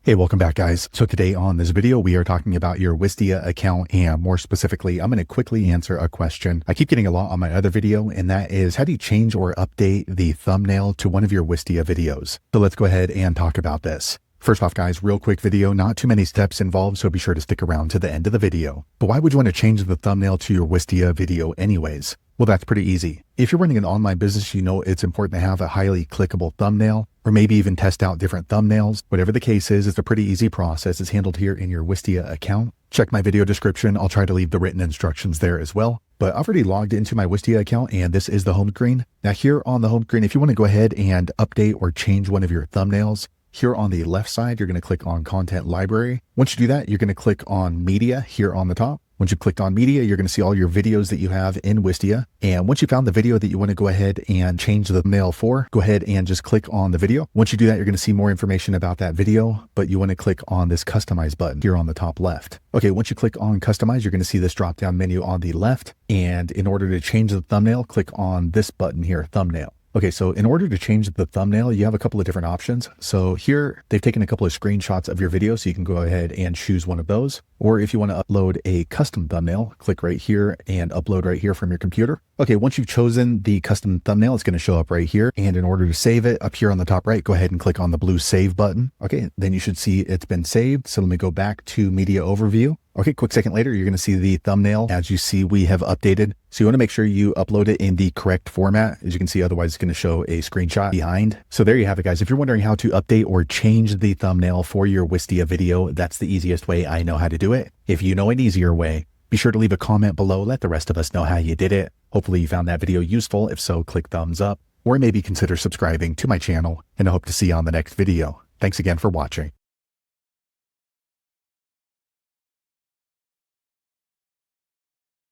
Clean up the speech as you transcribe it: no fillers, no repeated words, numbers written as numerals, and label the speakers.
Speaker 1: Hey, welcome back guys. So today on this video, we are talking about your Wistia account, and more specifically, I'm going to quickly answer a question I keep getting a lot on my other video, and that is, how do you change or update the thumbnail to one of your Wistia videos? So let's go ahead and talk about this. First off guys, real quick video, not too many steps involved, so be sure to stick around to the end of the video. But why would you want to change the thumbnail to your Wistia video anyways? Well, that's pretty easy. If you're running an online business, you know it's important to have a highly clickable thumbnail, or maybe even test out different thumbnails. Whatever the case is, it's a pretty easy process. It's handled here in your Wistia account. Check my video description. I'll try to leave the written instructions there as well. But I've already logged into my Wistia account, and this is the home screen. Now here on the home screen, if you want to go ahead and update or change one of your thumbnails, here on the left side, you're going to click on Content Library. Once you do that, you're going to click on Media here on the top. Once you've clicked on Media, you're going to see all your videos that you have in Wistia. And once you found the video that you want to go ahead and change the thumbnail for, go ahead and just click on the video. Once you do that, you're going to see more information about that video, but you want to click on this Customize button here on the top left. Okay, once you click on Customize, you're going to see this drop-down menu on the left. And in order to change the thumbnail, click on this button here, Thumbnail. Okay, so in order to change the thumbnail, you have a couple of different options. So here, they've taken a couple of screenshots of your video, so you can go ahead and choose one of those. Or if you want to upload a custom thumbnail, click right here and upload right here from your computer. Okay, once you've chosen the custom thumbnail, it's going to show up right here. And in order to save it, up here on the top right, go ahead and click on the blue Save button. Okay, then you should see it's been saved. So let me go back to Media Overview. Okay, quick second later, you're going to see the thumbnail. As you see, we have updated. So you want to make sure you upload it in the correct format. As you can see, otherwise it's going to show a screenshot behind. So there you have it, guys. If you're wondering how to update or change the thumbnail for your Wistia video, that's the easiest way I know how to do it. If you know an easier way, be sure to leave a comment below. Let the rest of us know how you did it. Hopefully you found that video useful. If so, click thumbs up, or maybe consider subscribing to my channel, and I hope to see you on the next video. Thanks again for watching.